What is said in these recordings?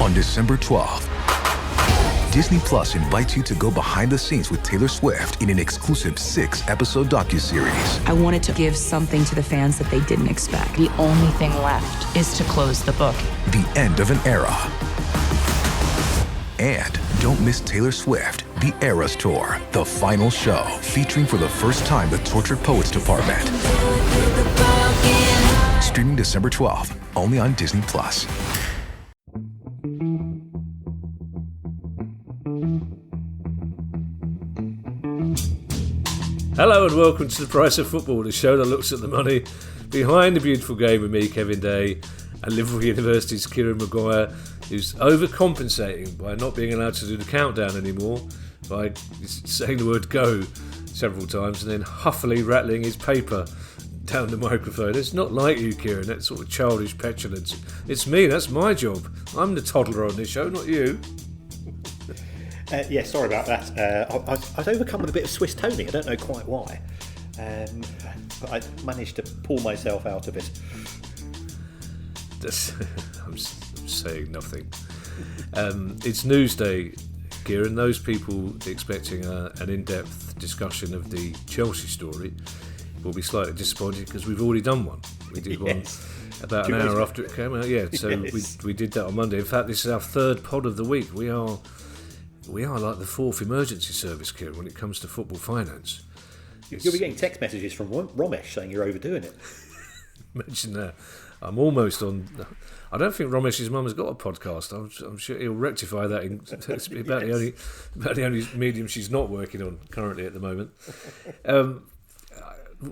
on December 12th. Disney Plus invites you to go behind the scenes with Taylor Swift in an exclusive 6-episode docuseries. I wanted to give something to the fans that they didn't expect. The only thing left is to close the book. The end of an era. And don't miss Taylor Swift, The Eras Tour, the final show, featuring for the first time the Tortured Poets Department. Streaming December 12th, only on Disney Plus. Hello and welcome to The Price of Football, the show that looks at the money behind the beautiful game with me, Kevin Day, and Liverpool University's Kieran Maguire, who's overcompensating by not being allowed to do the countdown anymore, by saying the word go several times and then huffily rattling his paper down the microphone. It's not like you, Kieran, that sort of childish petulance. It's me, that's my job. I'm the toddler on this show, not you. Yeah, sorry about that. I was overcome with a bit of Swiss toning. I don't know quite why. But I managed to pull myself out of it. I'm saying nothing. It's Newsday, Kieran. Those people expecting an in-depth discussion of the Chelsea story will be slightly disappointed because we've already done one. We did one about an hour after it came out. Yeah, so we did that on Monday. In fact, this is our third pod of the week. We are like the fourth emergency service, Kieran, when it comes to football finance. You'll be getting text messages from Romesh saying you're overdoing it. Mention that. I'm almost on. I don't think Romesh's mum has got a podcast. I'm sure he'll rectify that. It's about the only medium she's not working on currently at the moment.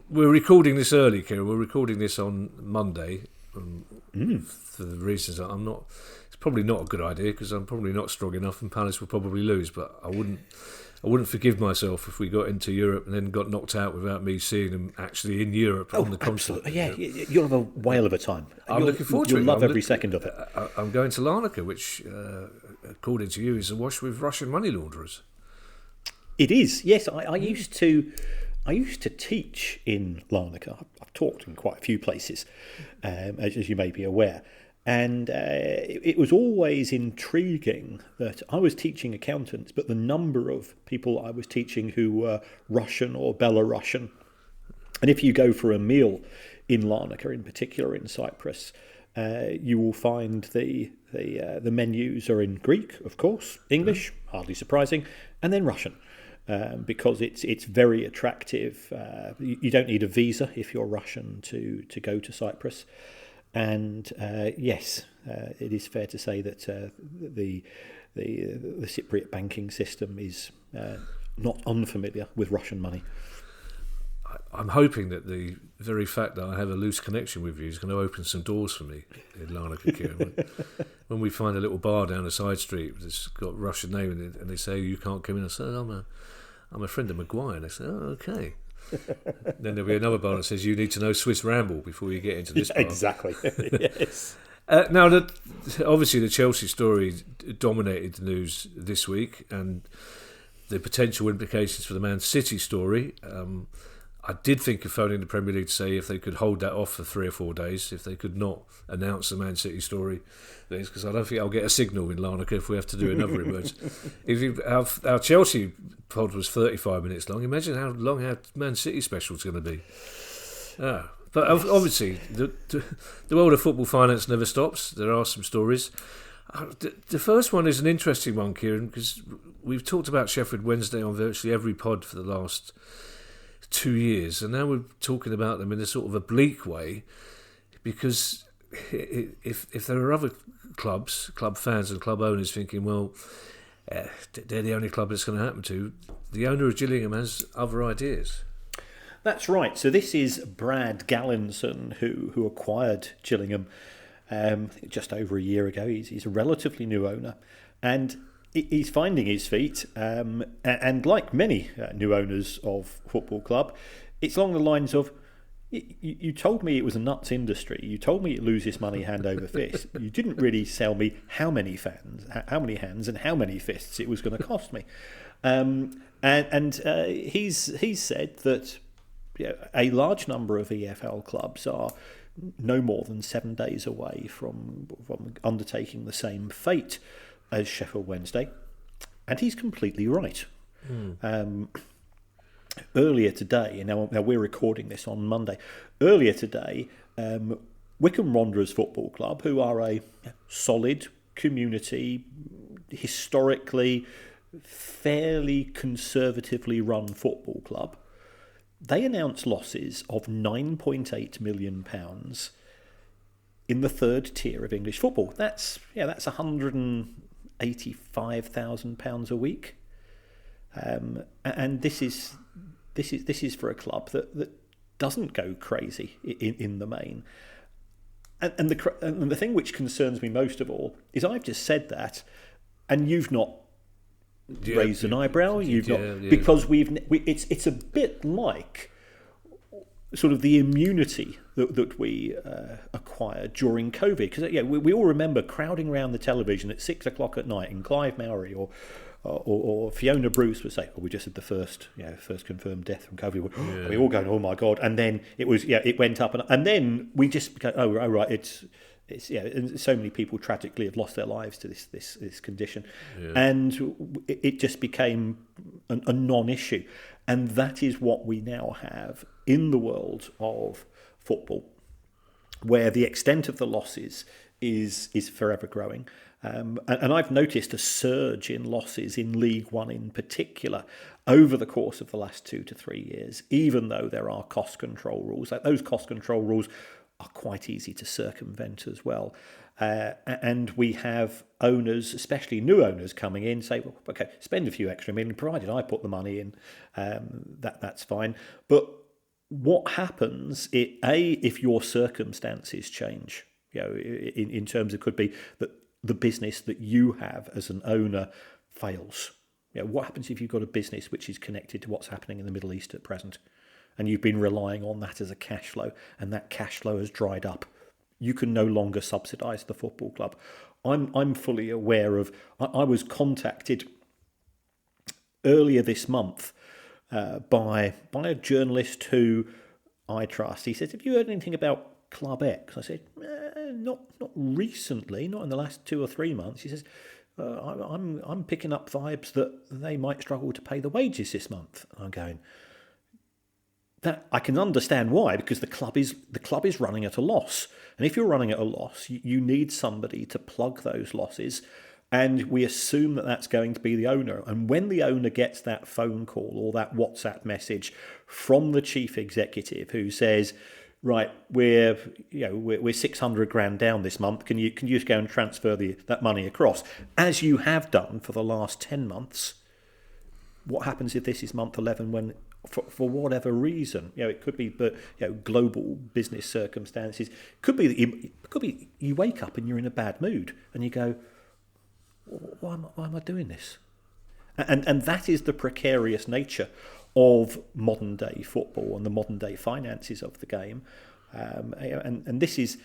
We're recording this early, Kieran. We're recording this on Monday. For the reasons I'm not. It's probably not a good idea because I'm probably not strong enough, and Palace will probably lose. But I wouldn't forgive myself if we got into Europe and then got knocked out without me seeing them actually in Europe on the continent. Absolutely. Yeah, you'll have a whale of a time. I'm looking forward to it. You'll love every second of it. I'm going to Larnaca, which, according to you, is awash with Russian money launderers. It is. Yes, I used to teach in Larnaca. I've taught in quite a few places, as you may be aware. And it was always intriguing that I was teaching accountants, but the number of people I was teaching who were Russian or Belarusian. And if you go for a meal in Larnaca, in particular in Cyprus, you will find the menus are in Greek, of course, English, hardly surprising, and then Russian. Because it's very attractive. You don't need a visa if you're Russian to go to Cyprus. And yes, it is fair to say that the Cypriot banking system is not unfamiliar with Russian money. I'm hoping that the very fact that I have a loose connection with you is going to open some doors for me in Larnaca, Kieran. When we find a little bar down a side street that's got Russian name in it, and they say you can't come in, I say I'm a friend of Maguire, and they say, oh, okay. Then there'll be another bar that says you need to know Swiss Ramble before you get into this bar. Exactly. Yes. Now, obviously the Chelsea story dominated the news this week, and the potential implications for the Man City story. I did think of phoning the Premier League to say if they could hold that off for 3 or 4 days, if they could not announce the Man City story, because I don't think I'll get a signal in Larnaca if we have to do another emergency. Our Chelsea pod was 35 minutes long. Imagine how long our Man City special is going to be. But obviously, the world of football finance never stops. There are some stories. The first one is an interesting one, Kieran, because we've talked about Sheffield Wednesday on virtually every pod for the last 2 years, and now we're talking about them in a sort of oblique way, because if there are other club fans and club owners thinking, well, they're the only club it's going to happen to, the owner of Gillingham has other ideas. That's right. So this is Brad Gallinson who acquired Gillingham just over a year ago. He's a relatively new owner, and he's finding his feet. And like many new owners of football club, it's along the lines of, you told me it was a nuts industry. You told me it loses money hand over fist. You didn't really sell me how many hands and how many fists it was going to cost me. He's said that a large number of EFL clubs are no more than 7 days away from undertaking the same fate as Sheffield Wednesday. And he's completely right. Earlier today, and now we're recording this on Monday, earlier today, Wycombe Wanderers Football Club, who are a solid community, historically fairly conservatively run football club, they announced losses of £9.8 million in the third tier of English football. That's £185,000 a week, and this is for a club that doesn't go crazy in the main. And the thing which concerns me most of all is I've just said that, and you've not raised an eyebrow. You've not, because it's a bit like sort of the immunity that we acquired during COVID. Because we all remember crowding around the television at 6 o'clock at night, and Clive Mowry or Fiona Bruce would say, "Oh, we just had the first confirmed death from COVID." We all going, "Oh my God!" And then it went up, and then we just go, "Oh right, it's." And so many people tragically have lost their lives to this condition, and it just became a non-issue, and that is what we now have in the world of football, where the extent of the losses is forever growing, and I've noticed a surge in losses in League One in particular over the course of the last 2 to 3 years, even though there are cost control rules. Like those cost control rules are quite easy to circumvent as well. And we have owners, especially new owners, coming in, say, well, okay, spend a few extra million, provided I put the money in, that's fine. But what happens, if your circumstances change, in terms of could be that the business that you have as an owner fails. What happens if you've got a business which is connected to what's happening in the Middle East at present? And you've been relying on that as a cash flow, and that cash flow has dried up. You can no longer subsidise the football club. I'm fully aware of. I was contacted earlier this month by a journalist who I trust. He said, "Have you heard anything about Club X?" I said, "Not recently, not in the last 2 or 3 months." He says, "I'm picking up vibes that they might struggle to pay the wages this month." And I'm going, that I can understand why, because the club is running at a loss, and if you're running at a loss, you need somebody to plug those losses, and we assume that that's going to be the owner. And when the owner gets that phone call or that WhatsApp message from the chief executive who says, "Right, we're 600 grand down this month. Can you just go and transfer that money across, as you have done for the last 10 months?" What happens if this is month 11 when, for whatever reason, it could be, but global business circumstances, could be you wake up and you're in a bad mood and you go, why am I doing this? And that is the precarious nature of modern day football and the modern day finances of the game, and this is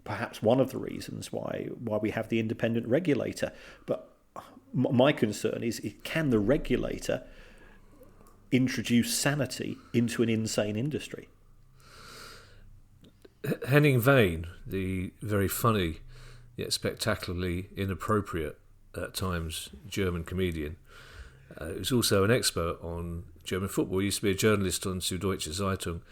perhaps one of the reasons why we have the independent regulator. But my concern is, can the regulator introduce sanity into an insane industry? Henning Vane, the very funny yet spectacularly inappropriate at times German comedian, who's also an expert on German football. He used to be a journalist on Süddeutsche Zeitung.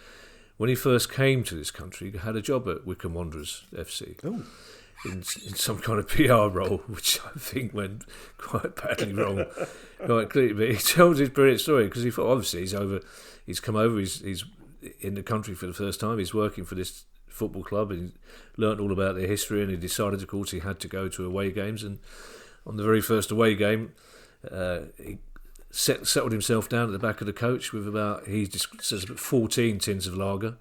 When he first came to this country, he had a job at Wycombe Wanderers FC. Oh. In some kind of PR role, which I think went quite badly wrong, quite clearly. But he tells his brilliant story, because he thought, obviously, he's come over, he's in the country for the first time, he's working for this football club, and he learnt all about their history, and he decided, of course, he had to go to away games. And on the very first away game, he settled himself down at the back of the coach with about 14 tins of lager,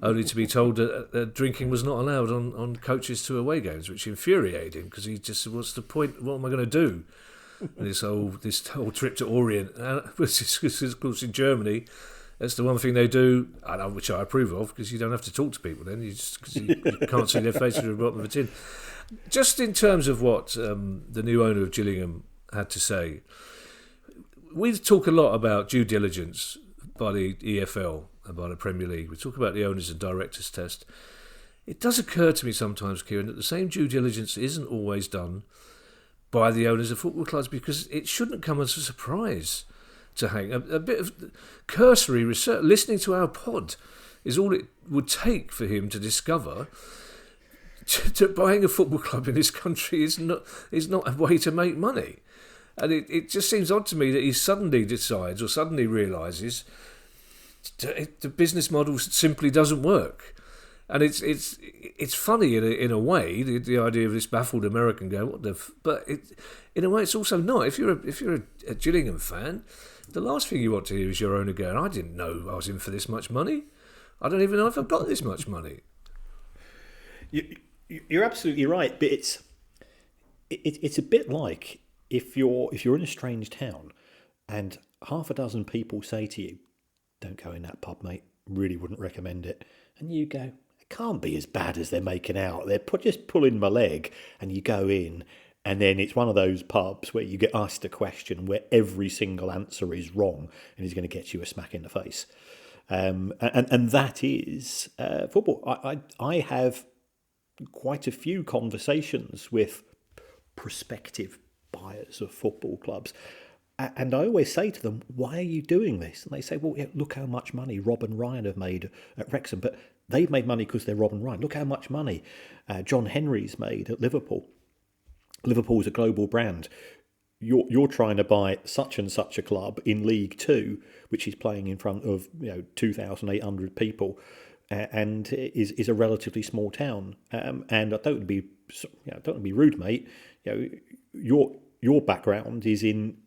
only to be told that drinking was not allowed on coaches to away games, which infuriated him, because he just said, "What's the point? What am I going to do?" And this whole trip to Orient, which is, of course, in Germany, that's the one thing they do, which I approve of, because you don't have to talk to people then, because you can't see their faces at the bottom of a tin. Just in terms of what the new owner of Gillingham had to say, we talk a lot about due diligence by the EFL by the Premier League. We talk about the owners and directors test. It does occur to me sometimes, Kieran, that the same due diligence isn't always done by the owners of football clubs, because it shouldn't come as a surprise to Hank. A bit of cursory research, listening to our pod, is all it would take for him to discover to buying a football club in this country is not a way to make money. And it just seems odd to me that he suddenly decides or suddenly realises the business model simply doesn't work. And it's funny in a way, the idea of this baffled American going, what the but in a way it's also not. If you're a Gillingham fan, the last thing you want to hear is your owner going, I didn't know I was in for this much money. I don't even know if I've got this much money. You're absolutely right, but it's a bit like if you're in a strange town and half a dozen people say to you, don't go in that pub, mate, really wouldn't recommend it, and you go, it can't be as bad as they're making out, they're just pulling my leg, and you go in, and then it's one of those pubs where you get asked a question where every single answer is wrong and is going to get you a smack in the face. And that is football. I have quite a few conversations with prospective buyers of football clubs, and I always say to them, why are you doing this? And they say, well, yeah, look how much money Rob and Ryan have made at Wrexham, but they've made money because they're Rob and Ryan. Look how much money John Henry's made at Liverpool. Liverpool's a global brand. You're trying to buy such and such a club in League Two, which is playing in front of 2,800 people, and is a relatively small town. And I don't want to be rude, mate. Your background is in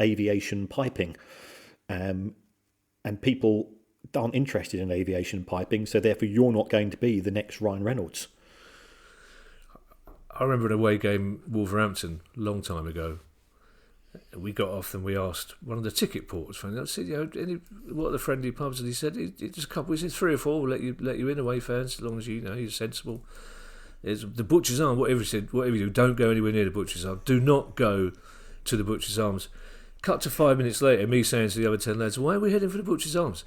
aviation piping, and people aren't interested in aviation piping, so therefore you're not going to be the next Ryan Reynolds. I remember an away game, Wolverhampton, a long time ago. We got off and we asked one of the ticket porters, I said, what are the friendly pubs? And he said, just a couple. He said 3 or 4. We'll let you in, away fans, as long as you're sensible. There's the Butcher's Arms. Whatever you do, don't go anywhere near the Butcher's Arms. Do not go to the Butcher's Arms. Cut to 5 minutes later, me saying to the other 10 lads, why are we heading for the Butcher's Arms?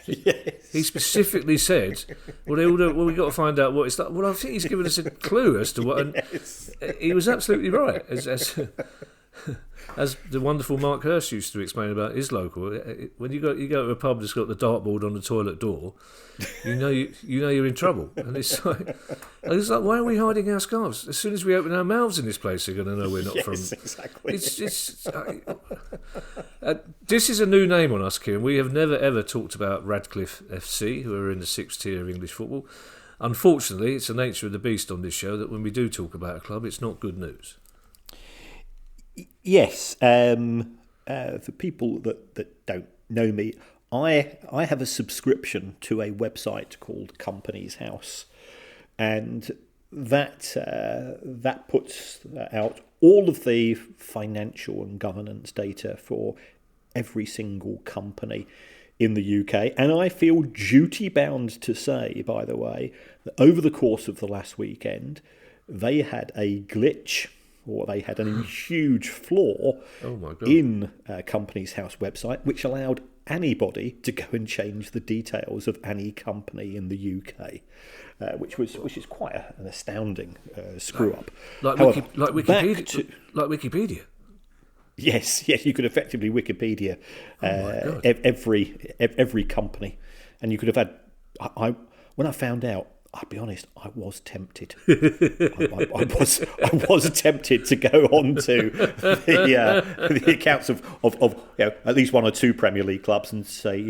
Yes. He specifically said, we got to find out what it's like. Well, I think he's given us a clue as to what. Yes. And he was absolutely right. As the wonderful Mark Hurst used to explain about his local, when you go to a pub that's got the dartboard on the toilet door, you know you're in trouble. And it's like, why are we hiding our scarves? As soon as we open our mouths in this place, they're going to know we're not from. Exactly. This is a new name on us, Kieran. We have never ever talked about Radcliffe FC, who are in the 6th tier of English football. Unfortunately, it's the nature of the beast on this show that when we do talk about a club, it's not good news. Yes, for people that don't know me, I have a subscription to a website called Companies House, and that puts out all of the financial and governance data for every single company in the UK. And I feel duty bound to say, by the way, that over the course of the last weekend, they had a glitch, or they had a huge flaw in Companies House website, which allowed anybody to go and change the details of any company in the UK, which is quite an astounding screw up. Like Wikipedia. Yes, you could effectively Wikipedia every company, and you could have had. When I found out, I'll be honest, I was tempted. I was tempted to go on to the accounts of at least 1 or 2 Premier League clubs and say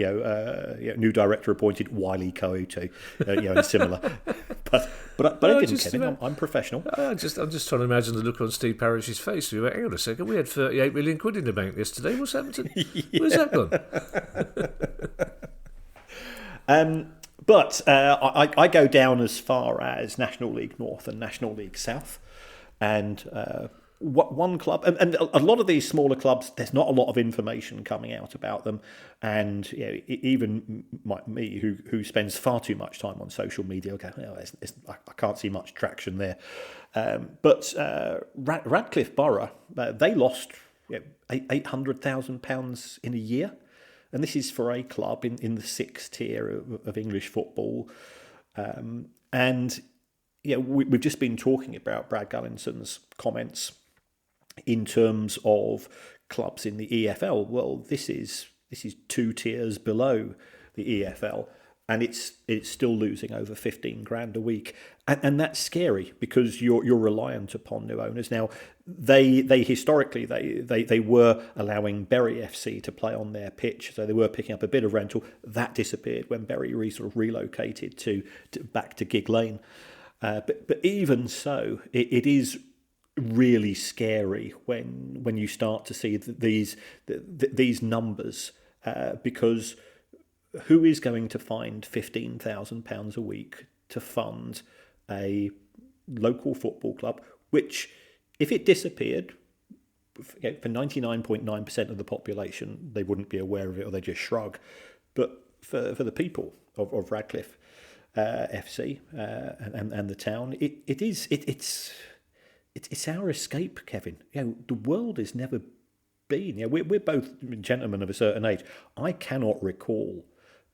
new director appointed, Wiley Coyote, and similar. But I didn't, Kevin. I'm professional. I'm just trying to imagine the look on Steve Parrish's face. We went, hang on a second, we had 38 million quid in the bank yesterday. What's happened to? Where's that gone? But I go down as far as National League North and National League South. And one club, and a lot of these smaller clubs, there's not a lot of information coming out about them. And even me, who spends far too much time on social media, I can't see much traction there. But Radcliffe Borough, they lost £800,000 in a year and this is for a club in the sixth tier of English football. And we've just been talking about Brad Gullinson's comments in terms of clubs in the EFL. Well, this is 2 tiers below the EFL, and it's still losing over 15 grand a week, and that's scary because you're reliant upon new owners. Now, they historically they were allowing Bury FC to play on their pitch, so they were picking up a bit of rental. That disappeared when Bury sort of relocated to back to Gig Lane. But even so, it is really scary when you start to see these numbers, because who is going to find £15,000 a week to fund a local football club, which, if it disappeared, for 99.9% of the population, they wouldn't be aware of it or they just shrug. But for the people of Radcliffe FC and the town, it's our escape, Kevin. The world has never been. We're both gentlemen of a certain age. I cannot recall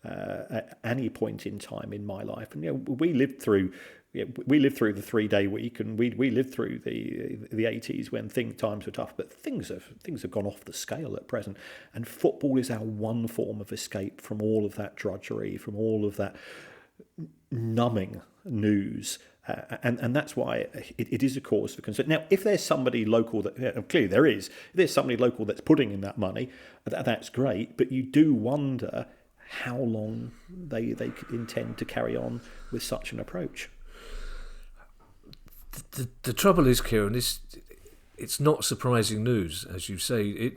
at any point in time in my life, and we lived through the 3-day week, and we lived through the 80s when times were tough. But things have gone off the scale at present, and football is our one form of escape from all of that drudgery, from all of that numbing news. And that's why it is a cause for concern. Now, if there's somebody local that clearly there is, if there's somebody local that's putting in that money, that's great. But you do wonder how long they intend to carry on with such an approach. The trouble is, Kieran, it's not surprising news, as you say.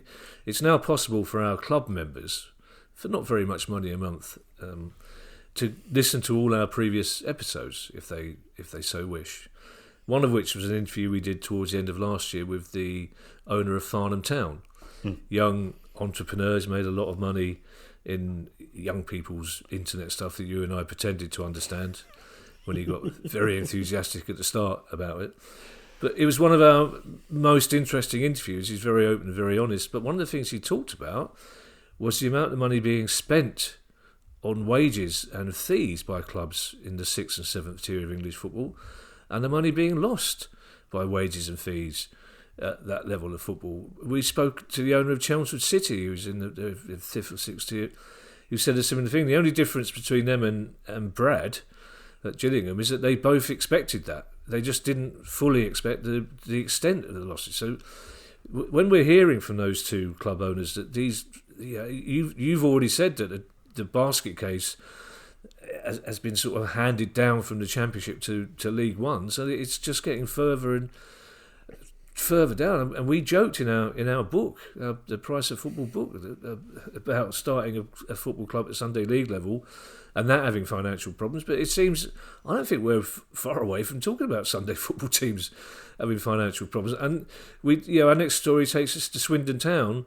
It's now possible for our club members, for not very much money a month, to listen to all our previous episodes if they so wish. One of which was an interview we did towards the end of last year with the owner of Finalissima Town. Young entrepreneurs, made a lot of money in young people's internet stuff that you and I pretended to understand when he got very enthusiastic at the start about it. But it was one of our most interesting interviews. He's very open and very honest. But one of the things he talked about was the amount of money being spent on wages and fees by clubs in the 6th and 7th tier of English football, and the money being lost by wages and fees at that level of football. We spoke to the owner of Chelmsford City, who's in the 5th or 6th tier, who said a similar thing. The only difference between them and Brad at Gillingham is that they both expected that. They just didn't fully expect the extent of the losses. So when we're hearing from those two club owners that you've already said that the basket case has been sort of handed down from the Championship to League One, so it's just getting further and further down. And we joked in our book, the Price of Football book, about starting a football club at Sunday League level and that having financial problems. But it seems, I don't think we're far away from talking about Sunday football teams having financial problems. And our next story takes us to Swindon Town,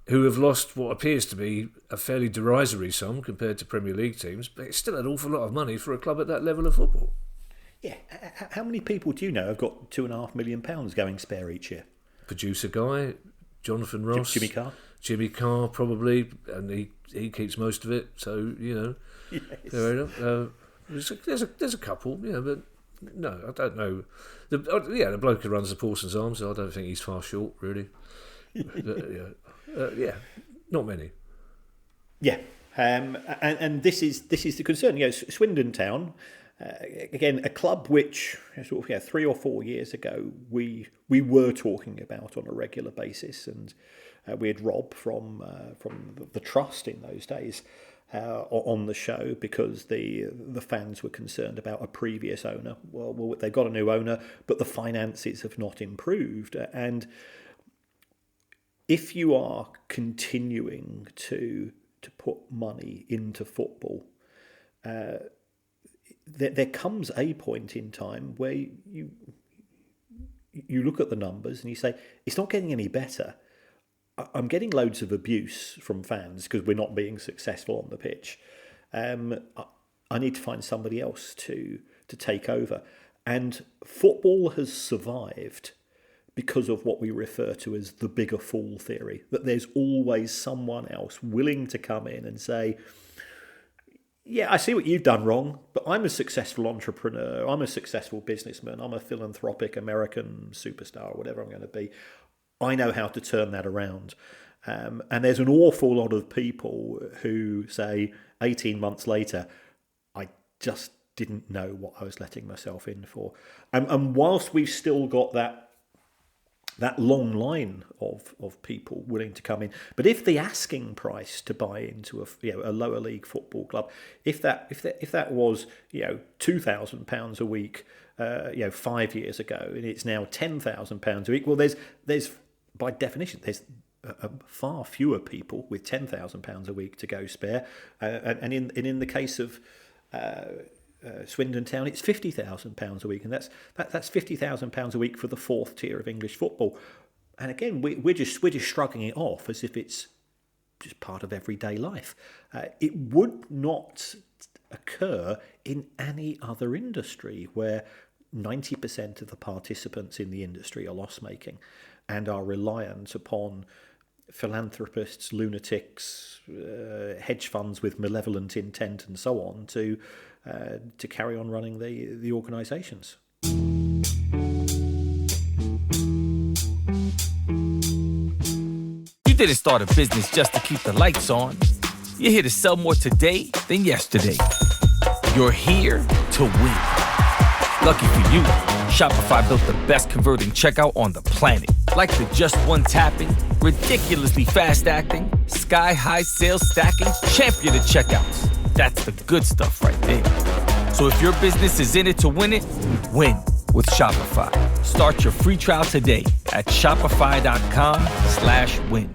who have lost what appears to be a fairly derisory sum compared to Premier League teams, but it's still an awful lot of money for a club at that level of football. Yeah, how many people do you know have got £2.5 million going spare each year? Producer guy, Jonathan Ross, Jimmy Carr probably, and he keeps most of it. So yes. Fair enough. There's a couple, but no, I don't know. The bloke who runs the Parsons Arms, I don't think he's far short, really. Not many. Yeah, and this is the concern. Swindon Town, again, a club which 3 or 4 years ago we were talking about on a regular basis, and we had Rob from the trust in those days on the show because the fans were concerned about a previous owner. Well, they've got a new owner, but the finances have not improved, and if you are continuing to put money into football, there comes a point in time where you look at the numbers and you say, it's not getting any better. I'm getting loads of abuse from fans because we're not being successful on the pitch. I need to find somebody else to take over. And football has survived because of what we refer to as the bigger fool theory, that there's always someone else willing to come in and say, yeah, I see what you've done wrong, but I'm a successful entrepreneur, I'm a successful businessman, I'm a philanthropic American superstar, or whatever I'm going to be. I know how to turn that around. And there's an awful lot of people who say 18 months later, I just didn't know what I was letting myself in for. And whilst we've still got that long line of people willing to come in, but if the asking price to buy into a lower league football club, if that was £2,000 a week 5 years ago, and it's now £10,000 a week, well, there's by definition there's far fewer people with £10,000 a week to go spare, and in the case of Swindon Town, it's £50,000 a week, and that's £50,000 a week for the fourth tier of English football. And again, we're just shrugging it off as if it's just part of everyday life. It would not occur in any other industry where 90% of the participants in the industry are loss-making and are reliant upon philanthropists, lunatics, hedge funds with malevolent intent, and so on to carry on running the organisations. You didn't start a business just to keep the lights on. You're here to sell more today than yesterday. You're here to win. Lucky for you, Shopify built the best converting checkout on the planet. Like the just one tapping, ridiculously fast acting, sky-high sales stacking, champion of checkouts. That's the good stuff right there. So if your business is in it to win it, win with Shopify. Start your free trial today at shopify.com/win.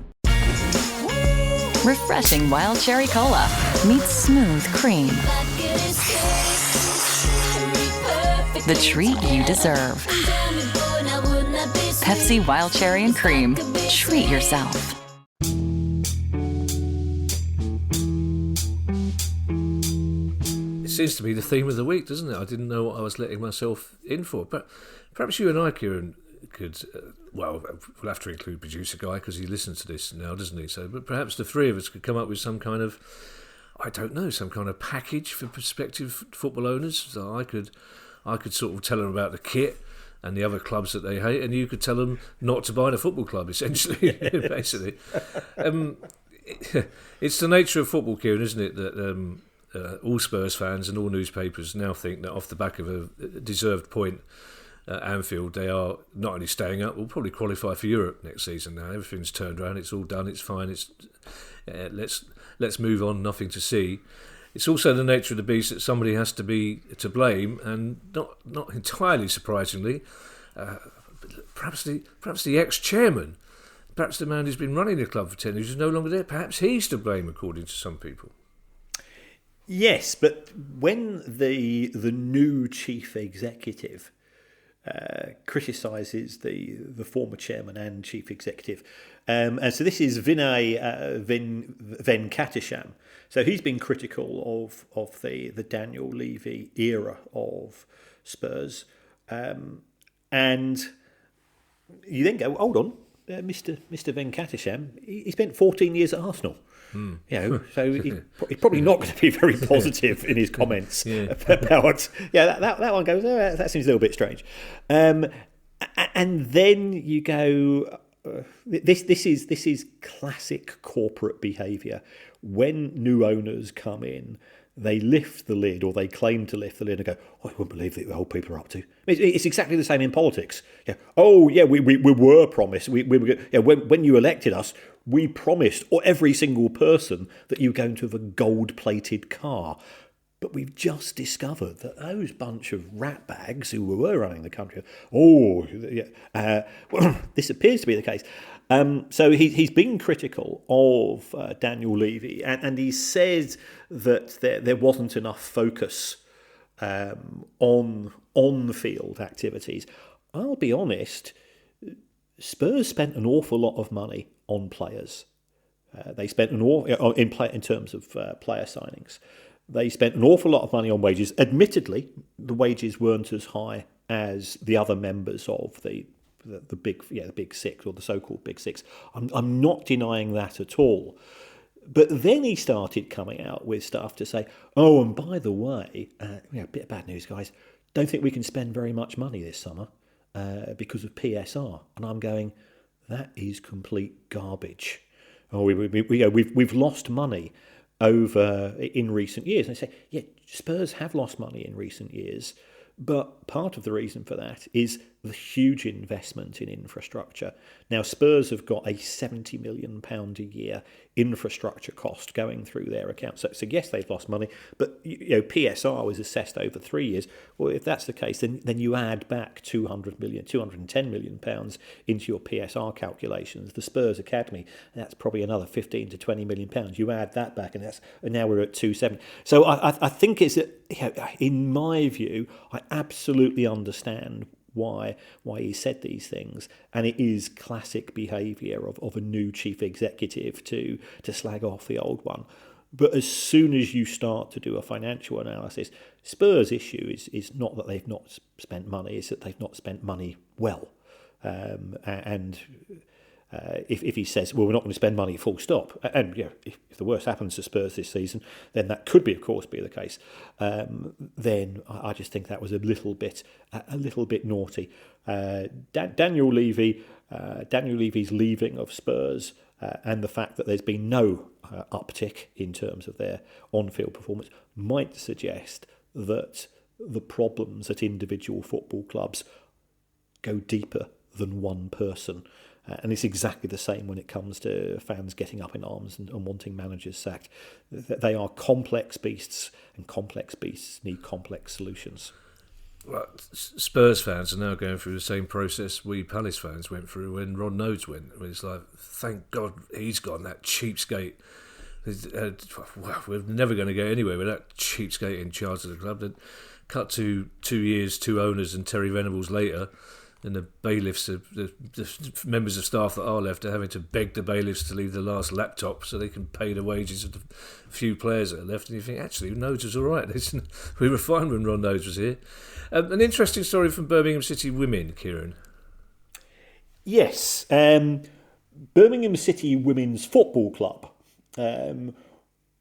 Refreshing Wild Cherry Cola meets smooth cream. The treat you deserve. Pepsi Wild Cherry and Cream. Treat yourself. It seems to be the theme of the week, doesn't it? I didn't know what I was letting myself in for. But perhaps you and I, Kieran, could, we'll have to include producer Guy because he listens to this now, doesn't he? So, but perhaps the three of us could come up with some kind of, I don't know, some kind of package for prospective football owners. So I could sort of tell them about the kit and the other clubs that they hate, and you could tell them not to buy the football club, essentially, basically. It's the nature of football, Kieran, isn't it, that all Spurs fans and all newspapers now think that off the back of a deserved point at Anfield, they are not only staying up, will probably qualify for Europe next season now. Everything's turned around, it's all done, it's fine, let's move on, nothing to see. It's also the nature of the beast that somebody has to be to blame, and not entirely surprisingly, perhaps the ex-chairman, perhaps the man who's been running the club for 10 years is no longer there. Perhaps he's to blame, according to some people. Yes, but when the new chief executive criticises the former chairman and chief executive, and so this is Vinay Venkatesham. So he's been critical of the Daniel Levy era of Spurs, and you then go, hold on, Mr. Venkatesham, he spent 14 years at Arsenal. So he's probably not going to be very positive in his comments about. That one goes. Oh, that seems a little bit strange. And then you go. This is classic corporate behaviour. When new owners come in, they lift the lid, or they claim to lift the lid, and go, "Oh, I wouldn't believe what the old people are up to." It's exactly the same in politics. Yeah. Oh, yeah, we were promised. We were. Yeah, when you elected us, we promised, or every single person, that you were going to have a gold-plated car. But we've just discovered that those bunch of ratbags who were running the country, this appears to be the case. So he's been critical of Daniel Levy, and he said that there wasn't enough focus on on-field activities. I'll be honest, Spurs spent an awful lot of money on players. They spent in terms of player signings. They spent an awful lot of money on wages. Admittedly, the wages weren't as high as the other members of the the big six, or the so-called big six. I'm not denying that at all. But then he started coming out with stuff to say, oh, and by the way, a bit of bad news, guys. Don't think we can spend very much money this summer because of PSR. And I'm going, that is complete garbage. Oh, we've lost money over in recent years. And I say, yeah, Spurs have lost money in recent years. But part of the reason for that is the huge investment in infrastructure. Now, Spurs have got a £70 million a year infrastructure cost going through their accounts. So yes, they've lost money, but PSR was assessed over 3 years. Well, if that's the case, then you add back £210 million into your PSR calculations. The Spurs Academy, that's probably another £15 to £20 million. You add that back, and now we're at 270. So I think it's in my view, I absolutely understand why he said these things, and it is classic behaviour of a new chief executive to slag off the old one. But as soon as you start to do a financial analysis, Spurs' issue is not that they've not spent money, it's that they've not spent money well. If he says, well, we're not going to spend money, full stop, and if the worst happens to Spurs this season, then that could be, of course, be the case. Then I just think that was a little bit naughty. Daniel Levy's leaving of Spurs, and the fact that there's been no uptick in terms of their on-field performance might suggest that the problems at individual football clubs go deeper than one person. And it's exactly the same when it comes to fans getting up in arms and wanting managers sacked. They are complex beasts, and complex beasts need complex solutions. Well, Spurs fans are now going through the same process we Palace fans went through when Ron Nodes went. It's like, thank God he's gone, that cheapskate. We're never going to go anywhere with that cheapskate in charge of the club. Then cut to 2 years, 2 owners, and Terry Venables later. And the bailiffs, the members of staff that are left, are having to beg the bailiffs to leave the last laptop so they can pay the wages of the few players that are left. And you think, actually, Nodes was all right. We were fine when Ron Nodes was here. An interesting story from Birmingham City Women, Kieran. Yes. Birmingham City Women's Football Club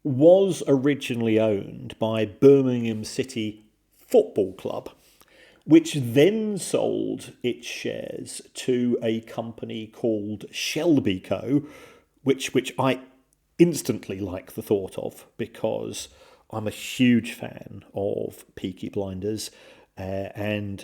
was originally owned by Birmingham City Football Club, which then sold its shares to a company called Shelby Co., which I instantly like the thought of, because I'm a huge fan of Peaky Blinders. And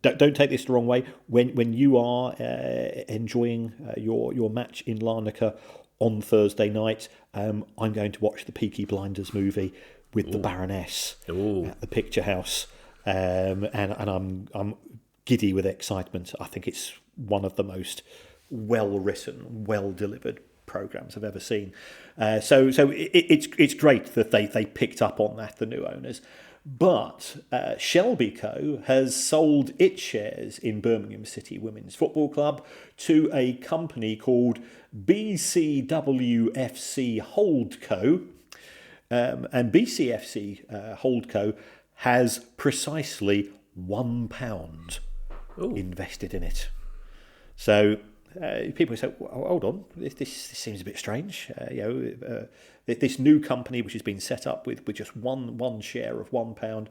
don't take this the wrong way. When you are enjoying your match in Larnaca on Thursday night, I'm going to watch the Peaky Blinders movie with the Baroness at the Picture House. And I'm giddy with excitement. I think it's one of the most well-written, well-delivered programmes I've ever seen. So it's great that they picked up on that, the new owners. But Shelby Co. has sold its shares in Birmingham City Women's Football Club to a company called BCWFC Holdco. And BCFC Holdco has precisely £1 invested in it. So people say, well, hold on, this seems a bit strange. This new company, which has been set up with just one share of £1,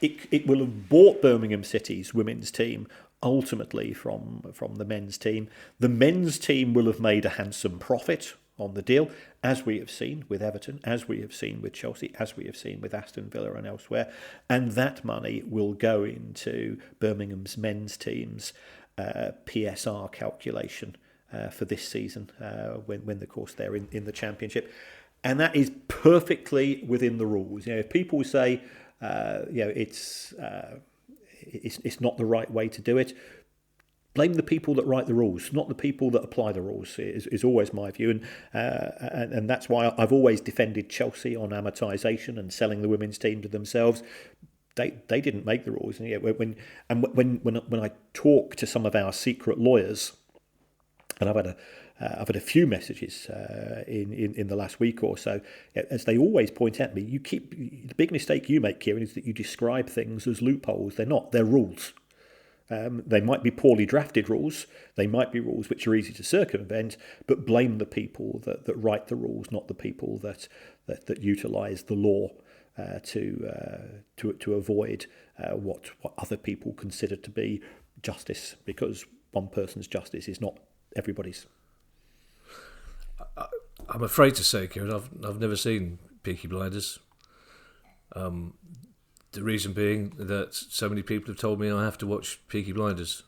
it will have bought Birmingham City's women's team ultimately from the men's team. The men's team will have made a handsome profit on the deal, as we have seen with Everton, as we have seen with Chelsea, as we have seen with Aston Villa and elsewhere. And that money will go into Birmingham's men's team's PSR calculation for this season, when of course they're in the Championship. And that is perfectly within the rules. If people say it's not the right way to do it, blame the people that write the rules, not the people that apply the rules, is always my view. And that's why I've always defended Chelsea on amortisation and selling the women's team to themselves. They didn't make the rules. And when I talk to some of our secret lawyers, and I've had a few messages in the last week or so, as they always point out to me, the big mistake you make, Kieran, is that you describe things as loopholes. They're not. They're rules. They might be poorly drafted rules. They might be rules which are easy to circumvent, but blame the people that write the rules, not the people that utilise the law to avoid what other people consider to be justice, because one person's justice is not everybody's. I'm afraid to say, Kieran, I've never seen Peaky Blinders. The reason being that so many people have told me I have to watch Peaky Blinders,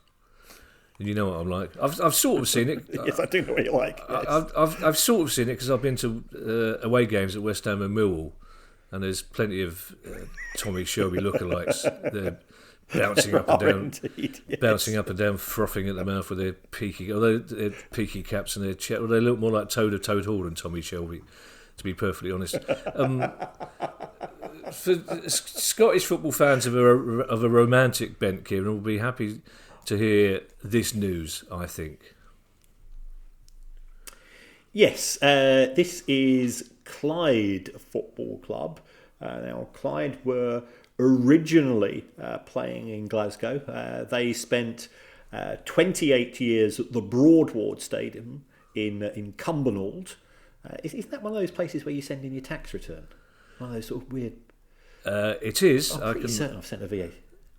and you know what I'm like. I've sort of seen it. Yes, I do know what you're like. Yes. I've sort of seen it because I've been to away games at West Ham and Millwall, and there's plenty of Tommy Shelby lookalikes. They're bouncing up and down, indeed, yes. bouncing up and down, frothing at the mouth with their peaky, although their peaky caps and their well, they look more like Toad of Toad Hall than Tommy Shelby, to be perfectly honest. For Scottish football fans of a romantic bent, Kieran, will be happy to hear this news, I think. Yes, this is Clyde Football Club. Now, Clyde were originally playing in Glasgow. They spent 28 years at the Broadward Stadium in Cumbernauld. Isn't that one of those places where you send in your tax return? One of those sort of weird... It is. I'm pretty certain I've sent a VA.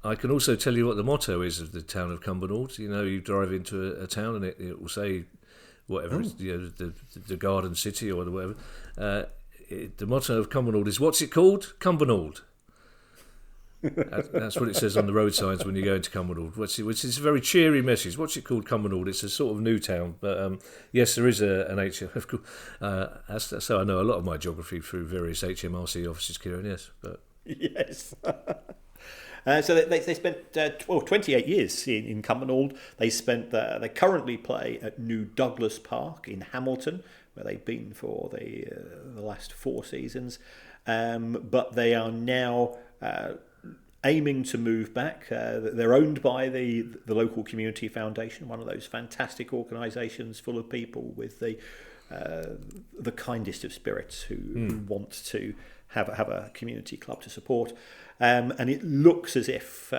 I can also tell you what the motto is of the town of Cumbernauld. You know, you drive into a town and it will say whatever, it's, you know, the Garden City or whatever. The motto of Cumbernauld is, what's it called? Cumbernauld. That's what it says on the road signs when you go into Cumbernauld, which is a very cheery message. What's it called, Cumbernauld? It's a sort of new town, but yes, there is an HM. Of course, so I know a lot of my geography through various HMRC offices, Kieran. Yes, but yes. So they spent 28 years in Cumbernauld. They currently play at New Douglas Park in Hamilton, where they've been for the last 4 seasons. But they are now aiming to move back. They're owned by the local community foundation, one of those fantastic organisations full of people with the kindest of spirits who want to have a community club to support. And it looks as if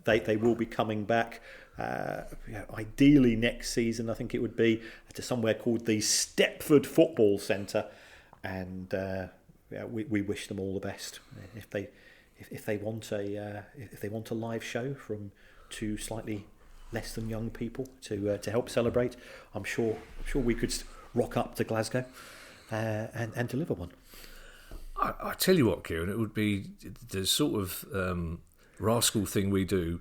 they will be coming back. Ideally next season, I think it would be to somewhere called the Stepford Football Centre, and we wish them all the best. If they want a live show from 2 slightly less than young people to help celebrate, I'm sure we could rock up to Glasgow and deliver one. I tell you what, Kieran, it would be the sort of rascal thing we do.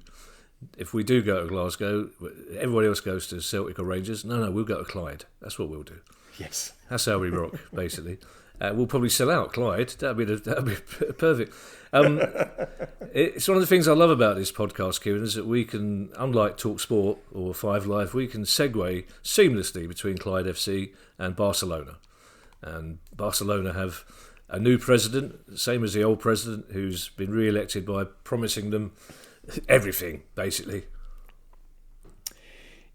If we do go to Glasgow, everybody else goes to Celtic or Rangers. No, we'll go to Clyde. That's what we'll do. Yes, that's how we rock, basically. We'll probably sell out Clyde. That'd be perfect. It's one of the things I love about this podcast, Kieran, is that we can, unlike Talk Sport or 5 Live, we can segue seamlessly between Clyde FC and Barcelona. And Barcelona have a new president, same as the old president, who's been re-elected by promising them everything, basically.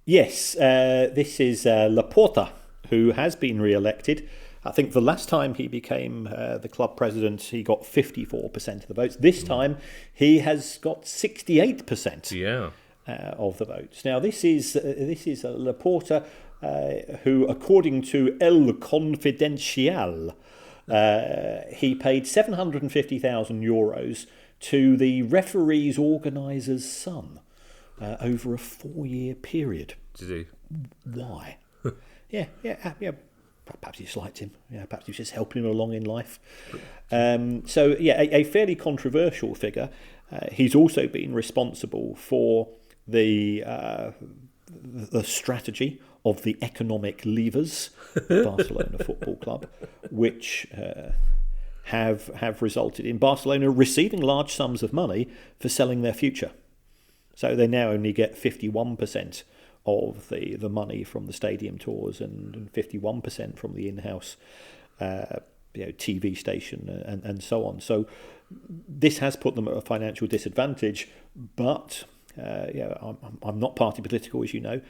Yes, this is Laporta, who has been re-elected. I think the last time he became the club president, he got 54% of the votes. This time, he has got 68% of the votes. Now, this is Laporta, who, according to El Confidencial, he paid €750,000 to the referee's organiser's son over a 4-year period. Did he? Why? Yeah. Perhaps he just liked him. Yeah, perhaps he was just helping him along in life. A fairly controversial figure. He's also been responsible for the strategy of the economic levers of Barcelona Football Club, which have resulted in Barcelona receiving large sums of money for selling their future. So they now only get 51% of the money from the stadium tours and 51% from the in-house TV station and so on. So this has put them at a financial disadvantage, but I'm not party political, as you know.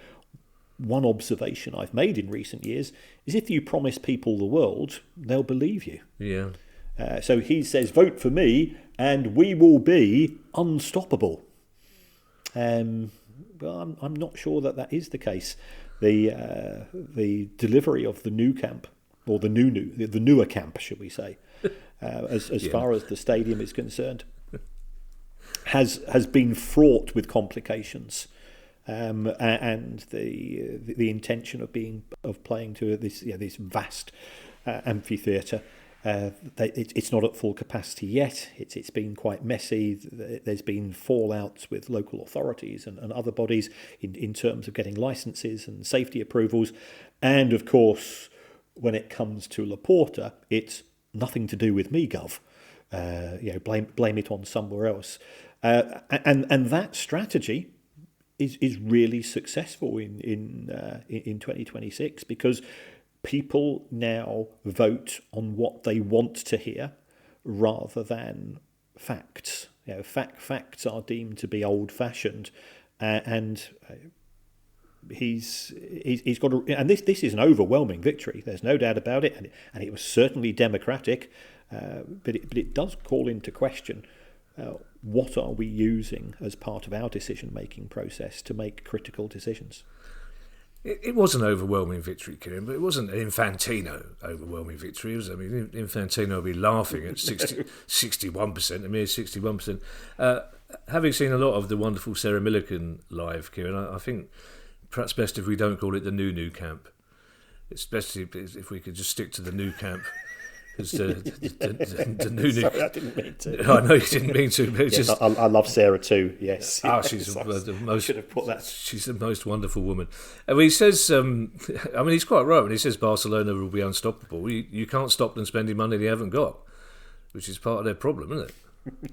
One observation I've made in recent years is if you promise people the world, they'll believe you. Yeah. So he says, vote for me and we will be unstoppable. Well, I'm not sure that is the case. The delivery of the new camp, or the newer camp, should we say, as far as the stadium is concerned, has been fraught with complications, and the intention of playing to this vast amphitheatre. It's not at full capacity yet. It's been quite messy. There's been fallouts with local authorities and other bodies in terms of getting licences and safety approvals. And of course, when it comes to Laporta, it's nothing to do with me, Gov. Blame it on somewhere else. And that strategy is really successful in 2026, because people now vote on what they want to hear rather than facts. Facts are deemed to be old-fashioned, and he's got and this is an overwhelming victory. There's no doubt about it, and it was certainly democratic, but it does call into question what are we using as part of our decision-making process to make critical decisions. It was an overwhelming victory, Kieran, but it wasn't an Infantino overwhelming victory. Infantino would be laughing at 61%, a mere 61%. Having seen a lot of the wonderful Sarah Millican live, Kieran, I think perhaps best if we don't call it the new camp. It's best if we could just stick to the new camp. Because the new... Sorry, I didn't mean to. I know you didn't mean to. But yes, I love Sarah too. Yes. She's the most. Should have put that. She's the most wonderful woman. And he says, he's quite right when he says Barcelona will be unstoppable. You can't stop them spending money they haven't got, which is part of their problem, isn't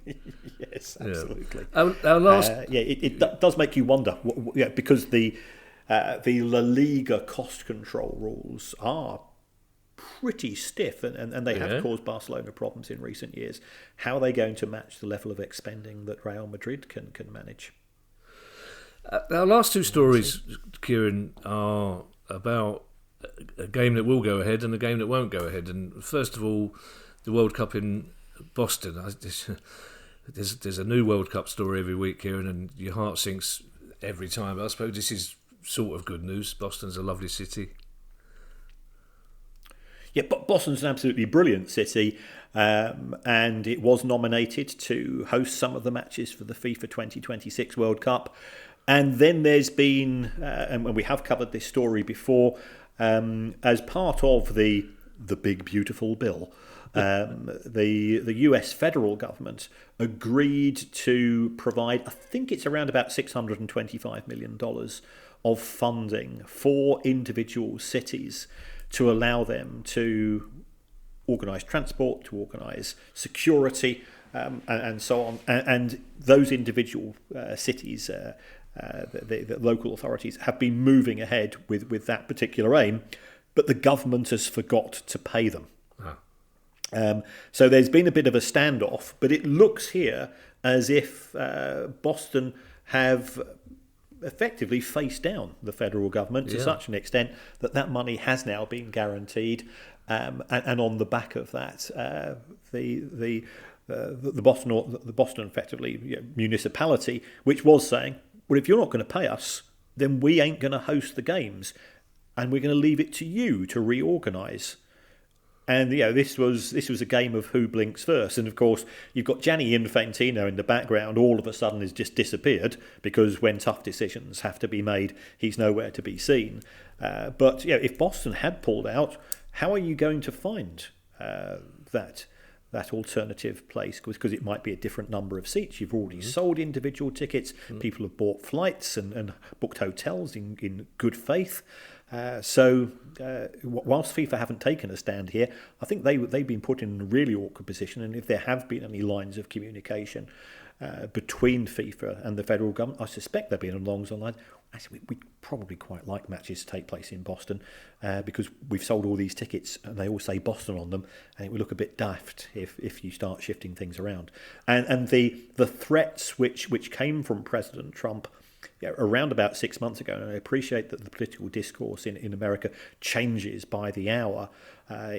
it? Yes, absolutely. Our last, it does make you wonder. Because the La Liga cost control rules are pretty stiff, and they have caused Barcelona problems in recent years. How are they going to match the level of expending that Real Madrid can manage? Our last two stories, Kieran, are about a game that will go ahead and a game that won't go ahead. And first of all, the World Cup in Boston. There's a new World Cup story every week, Kieran, and your heart sinks every time. But I suppose this is sort of good news. Boston's a lovely city. Yeah, but Boston's an absolutely brilliant city, and it was nominated to host some of the matches for the FIFA 2026 World Cup. And then there's been, and we have covered this story before, as part of the big beautiful bill, the US federal government agreed to provide, I think it's around about $625 million of funding for individual cities to allow them to organise transport, to organise security, and so on. And those individual cities, the local authorities, have been moving ahead with that particular aim, but the government has forgot to pay them. So there's been a bit of a standoff, but it looks here as if Boston have effectively faced down the federal government to such an extent that money has now been guaranteed, and on the back of that, the Boston effectively municipality, which was saying, well, if you're not going to pay us, then we ain't going to host the games, and we're going to leave it to you to reorganise. And this was a game of who blinks first. And of course, you've got Gianni Infantino in the background. All of a sudden, has just disappeared because when tough decisions have to be made, he's nowhere to be seen. But if Boston had pulled out, how are you going to find that alternative place? Because it might be a different number of seats. You've already sold individual tickets. People have bought flights and booked hotels in good faith. So whilst FIFA haven't taken a stand here, I think they've been put in a really awkward position. And if there have been any lines of communication between FIFA and the federal government, I suspect they've been along the lines. Actually, we'd probably quite like matches to take place in Boston because we've sold all these tickets and they all say Boston on them, and it would look a bit daft if you start shifting things around. And the threats which came from President Trump around about 6 months ago, and I appreciate that the political discourse in America changes by the hour.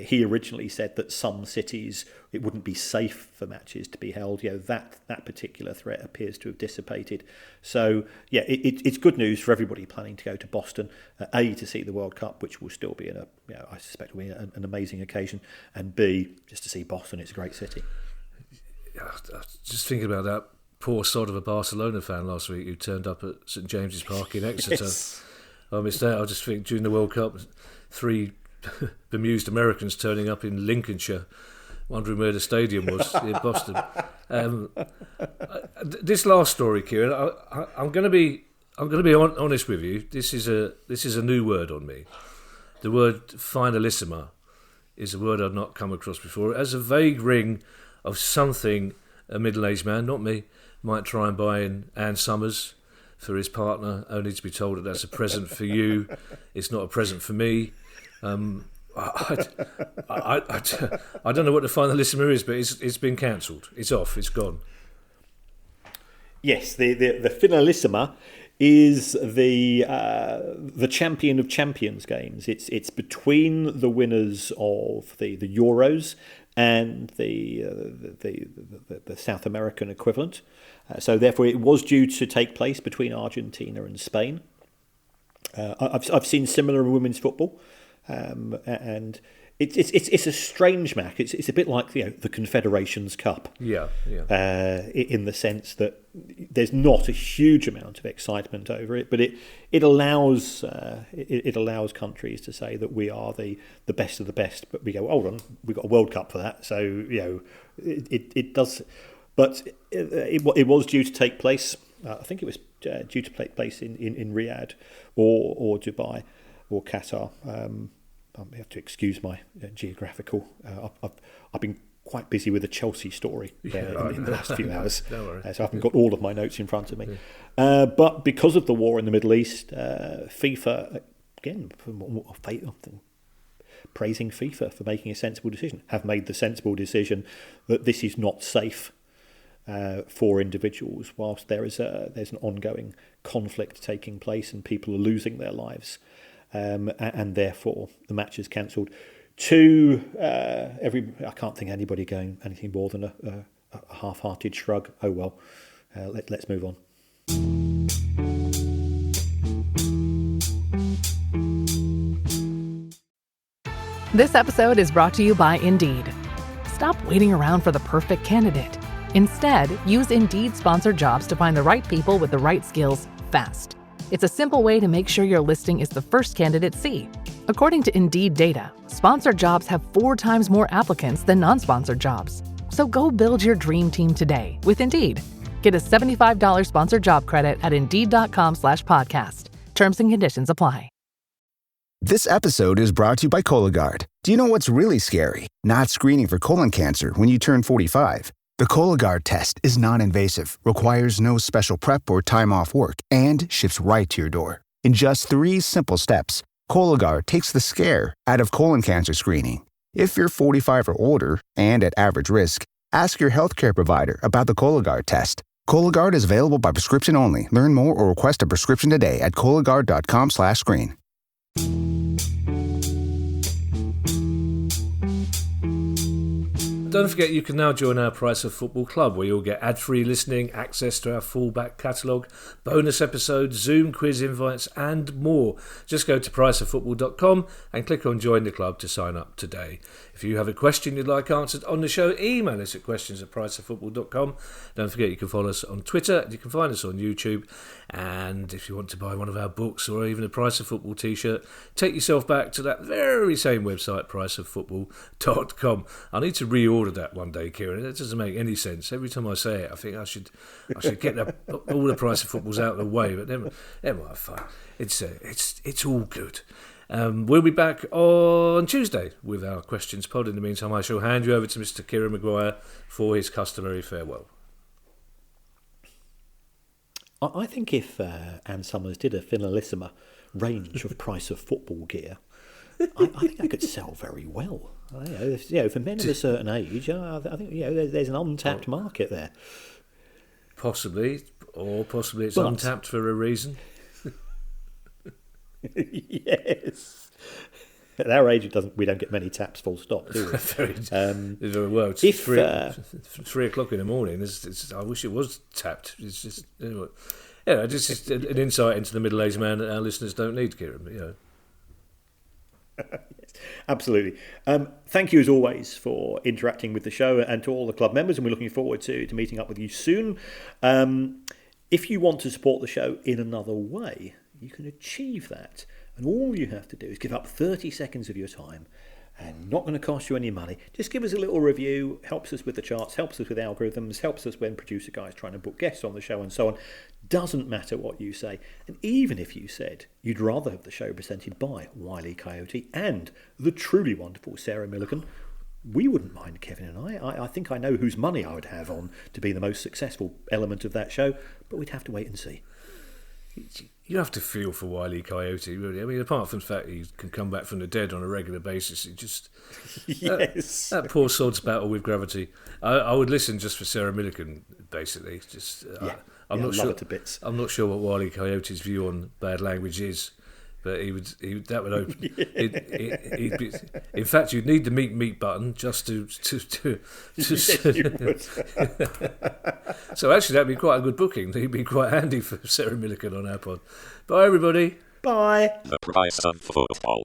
He originally said that some cities, it wouldn't be safe for matches to be held. That particular threat appears to have dissipated. So, it's good news for everybody planning to go to Boston, A, to see the World Cup, which will still be, I suspect will be an amazing occasion, and B, just to see Boston. It's a great city. Just thinking about that poor sod of a Barcelona fan last week who turned up at St James's Park in Exeter. Yes. I missed that. I just think during the World Cup, 3 bemused Americans turning up in Lincolnshire, wondering where the stadium was in Boston. This last story, Kieran, I'm going to be honest with you. This is a new word on me. The word finalissima is a word I've not come across before. It has a vague ring of something a middle-aged man, not me, might try and buy in Ann Summers for his partner, only to be told that that's a present for you. It's not a present for me. I don't know what the finalissima is, but it's been cancelled. It's off. It's gone. Yes, the Finalissima is the champion of champions games. It's between the winners of the Euros and the South American equivalent. So therefore, it was due to take place between Argentina and Spain. I've seen similar in women's football, and it's a strange match. It's a bit like the Confederations Cup. Yeah. In the sense that there's not a huge amount of excitement over it, but it allows countries to say that we are the best of the best. But we go, hold on, we've got a World Cup for that. So it does. But it was due to take place. I think it was due to take place in Riyadh or Dubai or Qatar. I have to excuse my geographical. I've been quite busy with a Chelsea story in the last few hours, so I haven't got all of my notes in front of me. Yeah. But because of the war in the Middle East, FIFA, again, praising FIFA for making a sensible decision, have made the sensible decision that this is not safe for individuals whilst there's an ongoing conflict taking place and people are losing their lives. And therefore the match is cancelled. I can't think anybody going anything more than a half-hearted shrug. Oh well, let's move on. This episode is brought to you by Indeed. Stop waiting around for the perfect candidate. Instead, use Indeed sponsored jobs to find the right people with the right skills fast. It's a simple way to make sure your listing is the first candidates see. According to Indeed data, sponsored jobs have 4 times more applicants than non-sponsored jobs. So go build your dream team today with Indeed. Get a $75 sponsored job credit at Indeed.com/podcast. Terms and conditions apply. This episode is brought to you by Cologuard. Do you know what's really scary? Not screening for colon cancer when you turn 45. The Cologuard test is non-invasive, requires no special prep or time off work, and ships right to your door. In just 3 simple steps, Cologuard takes the scare out of colon cancer screening. If you're 45 or older and at average risk, ask your healthcare provider about the Cologuard test. Cologuard is available by prescription only. Learn more or request a prescription today at Cologuard.com/screen. Don't forget you can now join our Price of Football Club, where you'll get ad-free listening, access to our full back catalogue, bonus episodes, Zoom quiz invites and more. Just go to priceoffootball.com and click on Join the Club to sign up today. If you have a question you'd like answered on the show, email us at questions@priceoffootball.com. Don't forget you can follow us on Twitter, you can find us on YouTube, and if you want to buy one of our books or even a Price of Football t-shirt, take yourself back to that very same website, priceoffootball.com. I need to reorder that one day, Kieran. It doesn't make any sense. Every time I say it, I think I should get all the Price of Footballs out of the way, but never mind, fine. It's all good. We'll be back on Tuesday with our questions pod. In the meantime, I shall hand you over to Mr. Kieran Maguire for his customary farewell. I think if Ann Summers did a Finalissima range of Price of Football gear, I think that could sell very well. For men of a certain age, I think there's an untapped market there. Possibly. Or possibly it's But- untapped for a reason. Yes. At our age, we don't get many taps. Full stop, do we? Very well. It's if, 3 o'clock in the morning. I wish it was tapped. It's just anyway. Yeah, just an insight into the middle-aged man that our listeners don't need, Kieran. You know. Yes, absolutely. Thank you as always for interacting with the show and to all the club members, and we're looking forward to meeting up with you soon. If you want to support the show in another way, you can achieve that. And all you have to do is give up 30 seconds of your time, and not going to cost you any money. Just give us a little review, helps us with the charts, helps us with algorithms, helps us when producer guys trying to book guests on the show and so on. Doesn't matter what you say. And even if you said you'd rather have the show presented by Wile E. Coyote and the truly wonderful Sarah Millican, we wouldn't mind, Kevin and I. I think I know whose money I would have on to be the most successful element of that show, but we'd have to wait and see. You have to feel for Wile E. Coyote, really. I mean, apart from the fact he can come back from the dead on a regular basis, it just... Yes. That poor sod's battle with gravity. I would listen just for Sarah Millican, basically. Just, I'm not sure. Love it to bits. I'm not sure what Wile E. Coyote's view on bad language is, but that would open. He'd be, in fact, you'd need the meat button just to Yes, you would. So actually, that'd be quite a good booking. He'd be quite handy for Sarah Millican on our pod. Bye, everybody. Bye. The price of football.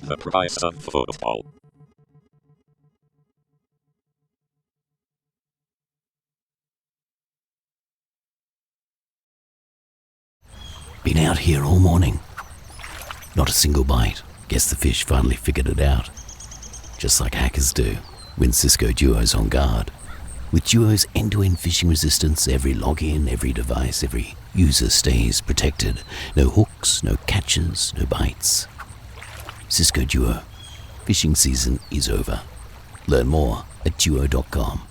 The price of football. Been out here all morning. Not a single bite. Guess the fish finally figured it out. Just like hackers do when Cisco Duo's on guard. With Duo's end-to-end phishing resistance, every login, every device, every user stays protected. No hooks, no catches, no bites. Cisco Duo. Phishing season is over. Learn more at duo.com.